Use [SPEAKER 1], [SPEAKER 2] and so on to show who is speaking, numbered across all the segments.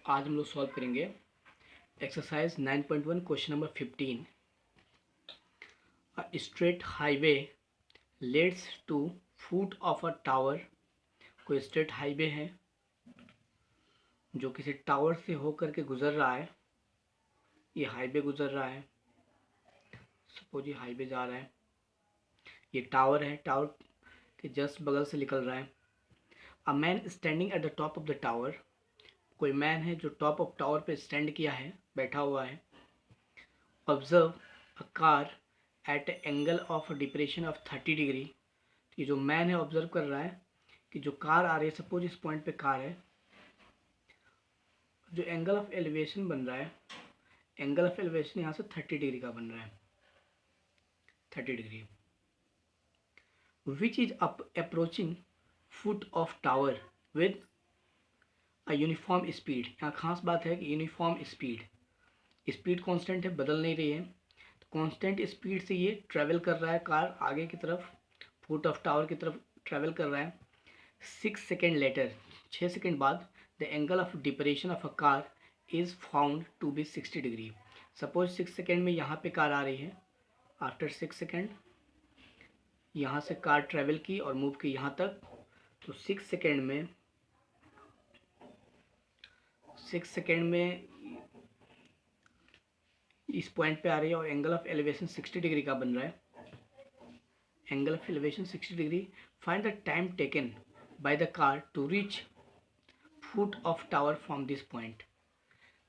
[SPEAKER 1] आज हम लोग सॉल्व करेंगे exercise 9.1 question number 15। A straight highway leads to foot of a tower. कोई स्ट्रेट हाईवे है जो किसी टावर से होकर के गुजर रहा है। ये हाईवे गुजर रहा है, सपोज ये हाईवे जा रहा है, ये टावर है, टावर के जस्ट बगल से निकल रहा है। A man standing at the top of the tower. कोई मैन है जो टॉप ऑफ टावर पे स्टैंड किया है, बैठा हुआ है। Observe a car eight angle of depression of 30 degree. ये जो मैन है ऑब्जर्व कर रहा है कि जो कार आ रही है, सपोज इस पॉइंट पे कार है, जो एंगल ऑफ एलिवेशन बन रहा है, एंगल ऑफ एलिवेशन यहाँ से 30 डिग्री का बन रहा है, 30 degree, which is approaching foot of tower with a uniform speed. यहाँ खास बात है कि यूनिफॉर्म स्पीड कांस्टेंट है, बदल नहीं रही है। तो कांस्टेंट स्पीड से ये ट्रैवल कर रहा है, कार आगे की तरफ फुट ऑफ टावर की तरफ ट्रैवल कर रहा है। 6 सेकेंड लेटर, 6 सेकेंड बाद the angle of depression of a car is found to be 60 degree. Suppose 6 second में यहाँ पे कार आ रही है। आफ्टर 6 सेकेंड यहाँ से कार ट्रैवल की और मूव की यहाँ तक। तो 6 सेकेंड में इस पॉइंट पे आ रही है और एंगल ऑफ एलिवेशन 60 डिग्री का बन रहा है। Angle of elevation 60 degree. Find the time taken by the car to reach foot of tower from this point.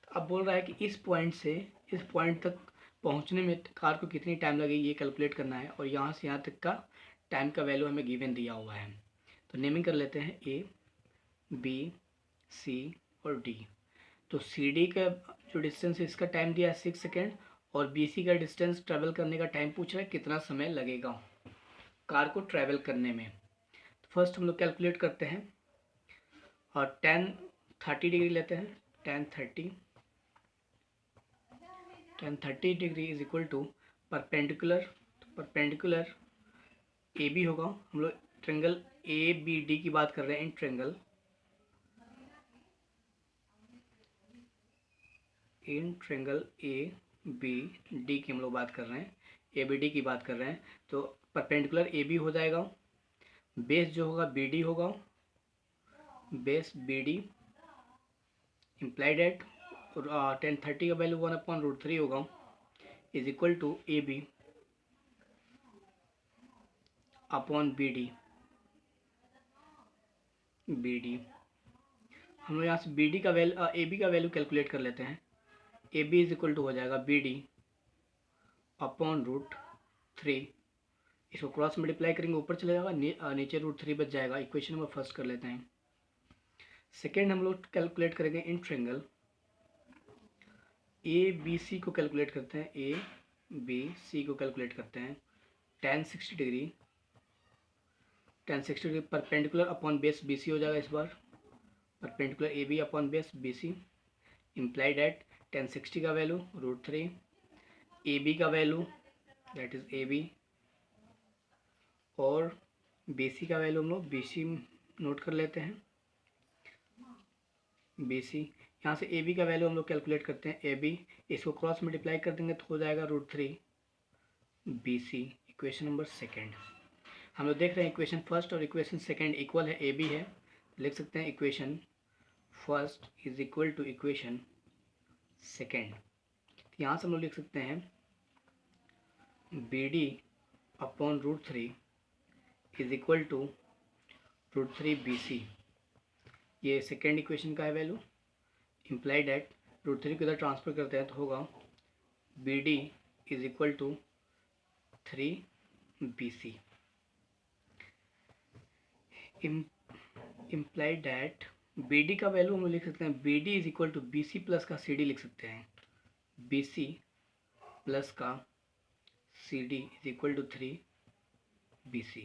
[SPEAKER 1] अब बोल रहा है कि इस पॉइंट से इस पॉइंट तक पहुंचने में कार को कितनी टाइम लगेगी ये कैलकुलेट करना है, और यहाँ से यहाँ तक का टाइम का वैल्यू हमें गिवन दिया हुआ है। तो नेमिंग कर लेते हैं ए, बी, सी और डी। तो सी डी का जो डिस्टेंस है इसका टाइम दिया है 6 सेकेंड, और बी सी का डिस्टेंस ट्रैवल करने का टाइम पूछ रहा है कितना समय लगेगा कार को ट्रैवल करने में। तो फर्स्ट हम लोग कैलकुलेट करते हैं और 10-30 डिग्री लेते हैं। 10-30 degree is equal to perpendicular. Perpendicular A B होगा। हम लोग ट्रेंगल ए बी डी की बात कर रहे हैं। In triangle A B D की हम लोग बात कर रहे हैं, ए बी डी की बात कर रहे हैं। तो परपेंडिकुलर ए बी हो जाएगा, बेस जो होगा बी डी होगा, base B D implied at 10-30 का वैल्यू 1/√3 होगा, is equal to A B upon B D. हम लोग यहाँ से बी डी का वैल्यू ए बी का वैल्यू कैलकुलेट कर लेते हैं। A B is equal to हो जाएगा बी डी अपॉन √3। इसको क्रॉस मल्टीप्लाई करेंगे ऊपर चले जाएगा, नीचे √3 बच जाएगा। इक्वेशन नंबर फर्स्ट कर लेते हैं। सेकेंड हम लोग कैलकुलेट करेंगे इन ट्रेंगल ए बी सी को कैलकुलेट करते हैं। ए बी सी को कैलकुलेट करते हैं। 10-60 degree perpendicular upon base B C हो जाएगा इस बार। Perpendicular A B upon base B C implied at 1060 का वैल्यू √3, ए बी का value that is A B, और बी सी का वैल्यू हम लोग बी सी नोट कर लेते हैं। बी सी यहाँ से ए बी का वैल्यू हम लोग कैलकुलेट करते हैं। ए बी इसको क्रॉस मल्टीप्लाई कर देंगे तो हो जाएगा √3 B C. Equation number second हम लोग देख रहे हैं इक्वेशन फर्स्ट और इक्वेशन सेकेंड इक्वल है, ए बी है। लिख सकते हैं equation first is equal to equation second. यहाँ से हम लोग लिख सकते हैं B D upon √3 is equal to √3 B C. ये सेकेंड इक्वेशन का है वैल्यू। इम्प्लाइड एट √3 को इधर ट्रांसफर करते हैं तो होगा B D is equal to 3 B C. Implied that B D का वैल्यू हम लिख सकते हैं B D is equal to B C plus का सी डी लिख सकते हैं। बी सी प्लस का C D is equal to 3 B C.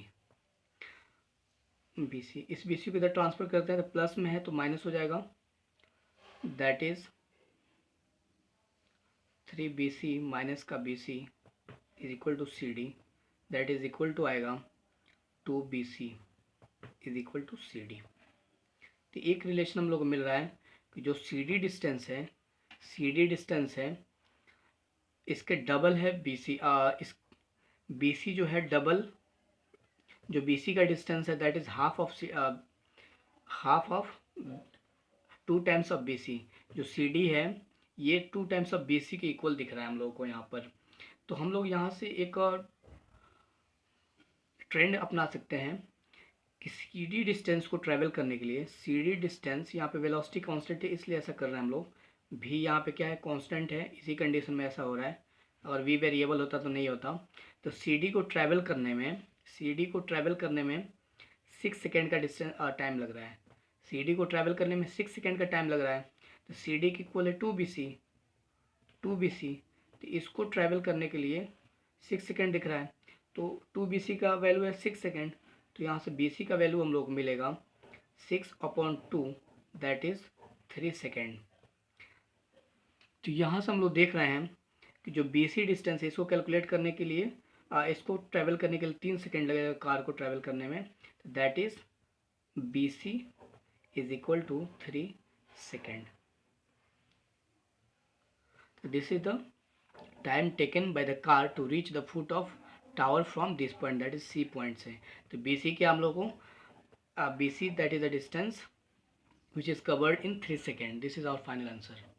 [SPEAKER 1] B C इस बी सी को इधर ट्रांसफर करते हैं तो प्लस में है तो माइनस हो जाएगा, that is 3 B C minus का B C is equal to C D, that is equal to आएगा 2 B C is equal to C D. तो एक रिलेशन हम लोग को मिल रहा है कि जो सी डी डिस्टेंस है इसके डबल है बी सी। इस बी सी जो है डबल, जो बी सी का डिस्टेंस है that is half of 2 times of B C. जो सी डी है ये 2 टाइम्स ऑफ बी सी के इक्वल दिख रहा है हम लोगों को यहाँ पर। तो हम लोग यहाँ से एक और ट्रेंड अपना सकते हैं कि सी डी डिस्टेंस को ट्रैवल करने के लिए, सी डी डिस्टेंस यहाँ पे वेलोसिटी कांस्टेंट है इसलिए ऐसा कर रहे हैं हम लोग। भी यहाँ पे क्या है, कांस्टेंट है, इसी कंडीशन में ऐसा हो रहा है। अगर वी वेरिएबल होता तो नहीं होता। तो सी डी को ट्रैवल करने में 6 सेकेंड का डिस्टेंस टाइम लग रहा है। सी डी को ट्रैवल करने में 6 सेकेंड का टाइम लग रहा है। तो सी डी की इक्वल है 2 बी सी। तो इसको ट्रैवल करने के लिए 6 सेकेंड दिख रहा है, तो 2 बी सी का वैल्यू है 6 सेकेंड। तो यहाँ से बी सी का वैल्यू हम लोग को मिलेगा 6/2 दैट इज़ 3 सेकेंड। तो यहाँ से हम लोग देख रहे हैं कि जो बी सी डिस्टेंस है इसको कैलकुलेट करने के लिए इसको ट्रैवल करने के लिए 3 सेकेंड लगेगा कार को ट्रैवल करने में। That is B C is equal to 3 second. This is the time taken by the car to reach the foot of tower from this point that is C point से। तो B C के हम लोग को B C that is the distance which is covered in 3 second. This is our final answer.